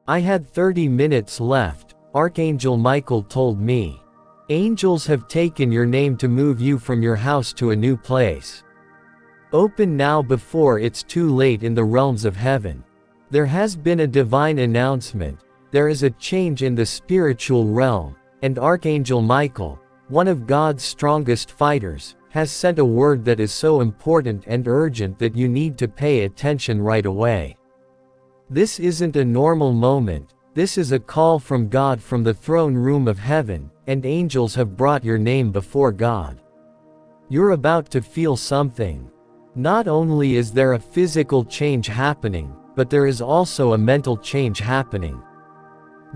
I had 30 minutes left, Archangel Michael told me. Angels have taken your name to move you from your house to a new place. Open now before it's too late in the realms of heaven. There has been a divine announcement. There is a change in the spiritual realm, and Archangel Michael, one of God's strongest fighters, has sent a word that is so important and urgent that you need to pay attention right away. This isn't a normal moment, this is a call from God from the throne room of heaven, and angels have brought your name before God. You're about to feel something. Not only is there a physical change happening, but there is also a mental change happening.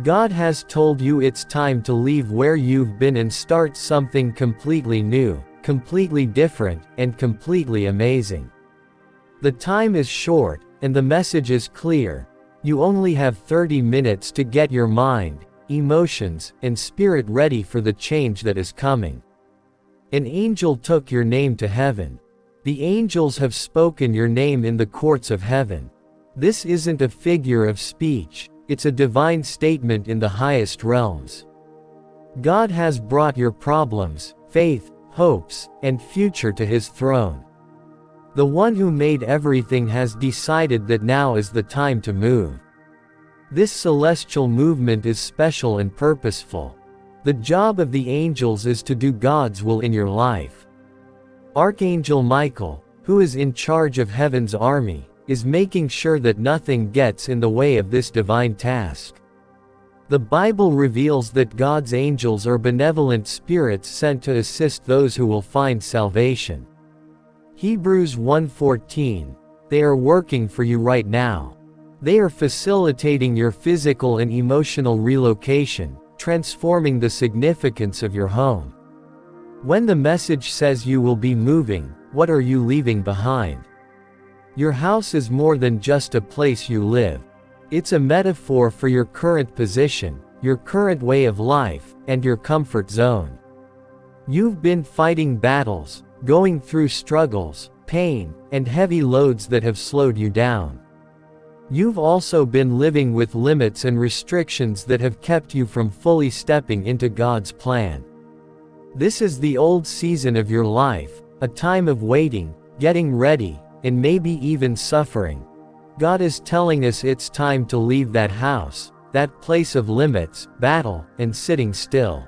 God has told you it's time to leave where you've been and start something completely new, completely different, and completely amazing. The time is short, and the message is clear. You only have 30 minutes to get your mind, emotions, and spirit ready for the change that is coming. An angel took your name to heaven. The angels have spoken your name in the courts of heaven. This isn't a figure of speech, it's a divine statement in the highest realms. God has brought your problems, faith, hopes, and future to his throne. The one who made everything has decided that now is the time to move. This celestial movement is special and purposeful. The job of the angels is to do God's will in your life. Archangel Michael, who is in charge of heaven's army, is making sure that nothing gets in the way of this divine task. The Bible reveals that God's angels are benevolent spirits sent to assist those who will find salvation. Hebrews 1:14, they are working for you right now. They are facilitating your physical and emotional relocation, transforming the significance of your home. When the message says you will be moving, what are you leaving behind? Your house is more than just a place you live. It's a metaphor for your current position, your current way of life, and your comfort zone. You've been fighting battles, going through struggles, pain, and heavy loads that have slowed you down. You've also been living with limits and restrictions that have kept you from fully stepping into God's plan. This is the old season of your life, a time of waiting, getting ready, and maybe even suffering. God is telling us it's time to leave that house, that place of limits, battle, and sitting still.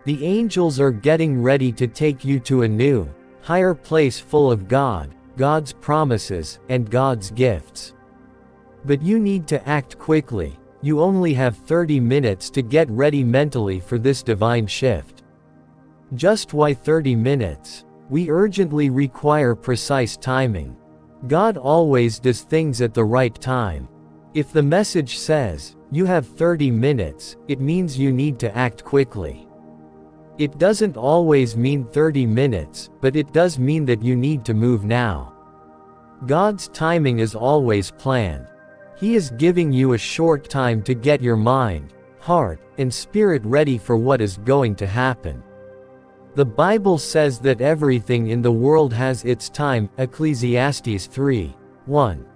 The angels are getting ready to take you to a new, higher place full of God, God's promises, and God's gifts. But you need to act quickly. You only have 30 minutes to get ready mentally for this divine shift. Just why 30 minutes? We urgently require precise timing. God always does things at the right time. If the message says, you have 30 minutes, it means you need to act quickly. It doesn't always mean 30 minutes, but it does mean that you need to move now. God's timing is always planned. He is giving you a short time to get your mind, heart, and spirit ready for what is going to happen. The Bible says that everything in the world has its time, Ecclesiastes 3:1.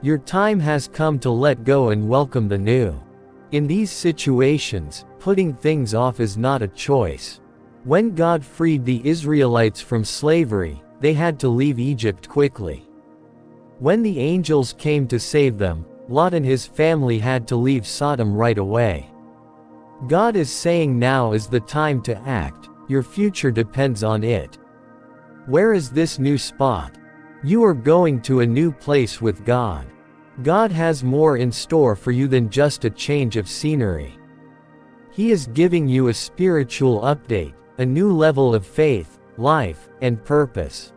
Your time has come to let go and welcome the new. In these situations, putting things off is not a choice. When God freed the Israelites from slavery, they had to leave Egypt quickly. When the angels came to save them, Lot and his family had to leave Sodom right away. God is saying now is the time to act. Your future depends on it. Where is this new spot? You are going to a new place with God. God has more in store for you than just a change of scenery. He is giving you a spiritual update, a new level of faith, life, and purpose.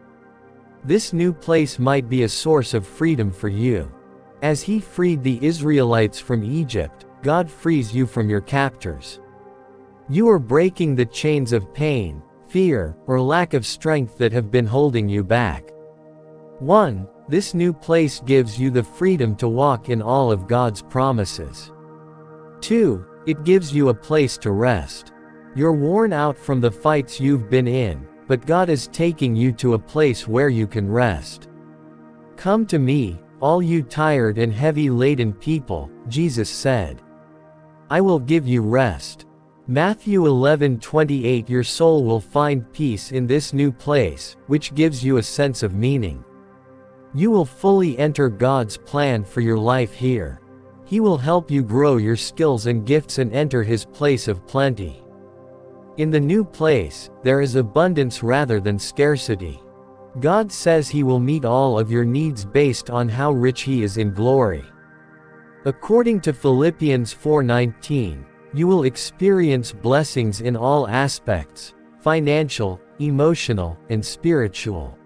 This new place might be a source of freedom for you. As He freed the Israelites from Egypt, God frees you from your captors. You are breaking the chains of pain, fear, or lack of strength that have been holding you back. 1. This new place gives you the freedom to walk in all of God's promises. 2. It gives you a place to rest. You're worn out from the fights you've been in, but God is taking you to a place where you can rest. Come to me, all you tired and heavy-laden people," Jesus said. "I will give you rest." Matthew 11:28. Your soul will find peace in this new place, which gives you a sense of meaning. You will fully enter God's plan for your life here. He will help you grow your skills and gifts and enter His place of plenty. In the new place, there is abundance rather than scarcity. God says He will meet all of your needs based on how rich He is in glory. According to Philippians 4:19, you will experience blessings in all aspects, financial, emotional, and spiritual.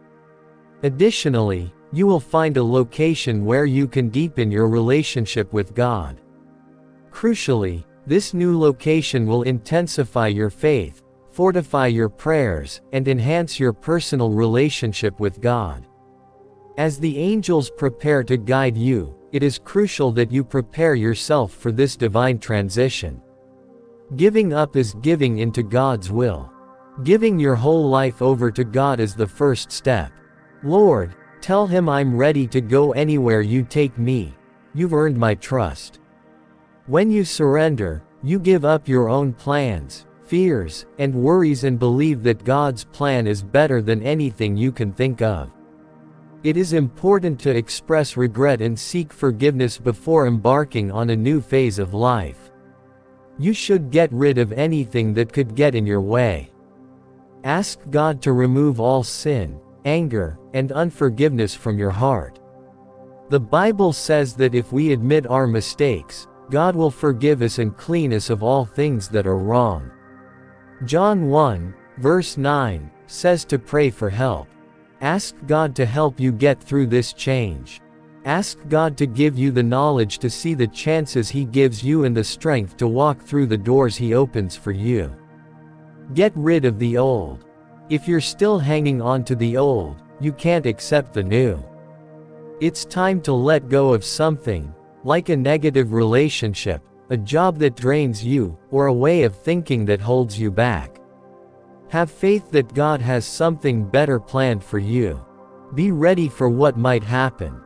Additionally, you will find a location where you can deepen your relationship with God. Crucially, this new location will intensify your faith, fortify your prayers, and enhance your personal relationship with God. As the angels prepare to guide you, it is crucial that you prepare yourself for this divine transition. Giving up is giving into God's will. Giving your whole life over to God is the first step. Lord, tell Him I'm ready to go anywhere you take me. You've earned my trust. When you surrender, you give up your own plans, fears, and worries and believe that God's plan is better than anything you can think of. It is important to express regret and seek forgiveness before embarking on a new phase of life. You should get rid of anything that could get in your way. Ask God to remove all sin, anger, and unforgiveness from your heart. The Bible says that if we admit our mistakes, God will forgive us and clean us of all things that are wrong. John 1, verse 9, says to pray for help. Ask God to help you get through this change. Ask God to give you the knowledge to see the chances He gives you and the strength to walk through the doors He opens for you. Get rid of the old. If you're still hanging on to the old, you can't accept the new. It's time to let go of something, like a negative relationship, a job that drains you, or a way of thinking that holds you back. Have faith that God has something better planned for you. Be ready for what might happen.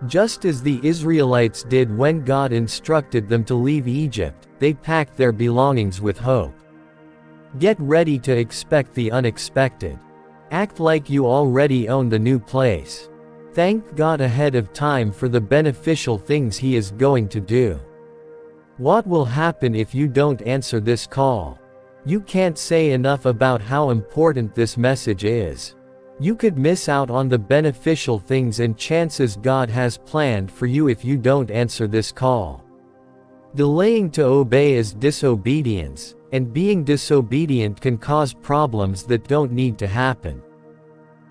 Just as the Israelites did when God instructed them to leave Egypt, they packed their belongings with hope. Get ready to expect the unexpected. Act like you already own the new place. Thank God ahead of time for the beneficial things He is going to do. What will happen if you don't answer this call? You can't say enough about how important this message is. You could miss out on the beneficial things and chances God has planned for you if you don't answer this call. Delaying to obey is disobedience, and being disobedient can cause problems that don't need to happen.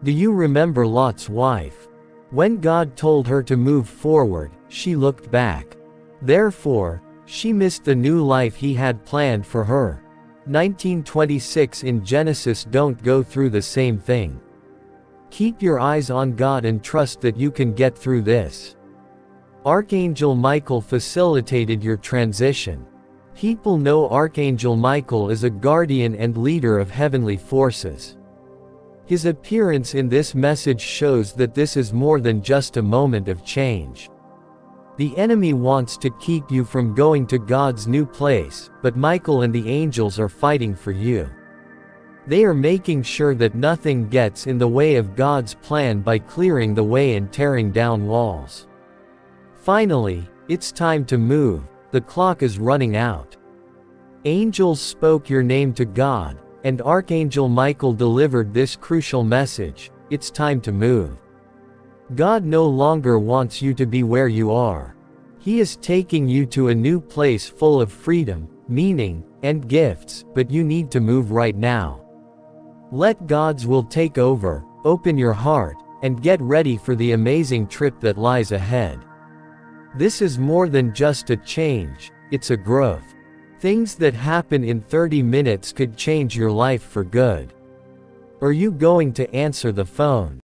Do you remember Lot's wife? When God told her to move forward, she looked back. Therefore, she missed the new life He had planned for her. 19:26 in Genesis. Don't go through the same thing. Keep your eyes on God and trust that you can get through this. Archangel Michael facilitated your transition. People know Archangel Michael is a guardian and leader of heavenly forces. His appearance in this message shows that this is more than just a moment of change. The enemy wants to keep you from going to God's new place, but Michael and the angels are fighting for you. They are making sure that nothing gets in the way of God's plan by clearing the way and tearing down walls. Finally, it's time to move. The clock is running out. Angels spoke your name to God, and Archangel Michael delivered this crucial message: it's time to move. God no longer wants you to be where you are. He is taking you to a new place full of freedom, meaning, and gifts, but you need to move right now. Let God's will take over. Open your heart, and get ready for the amazing trip that lies ahead. This is more than just a change, it's a growth. Things that happen in 30 minutes could change your life for good. Are you going to answer the phone?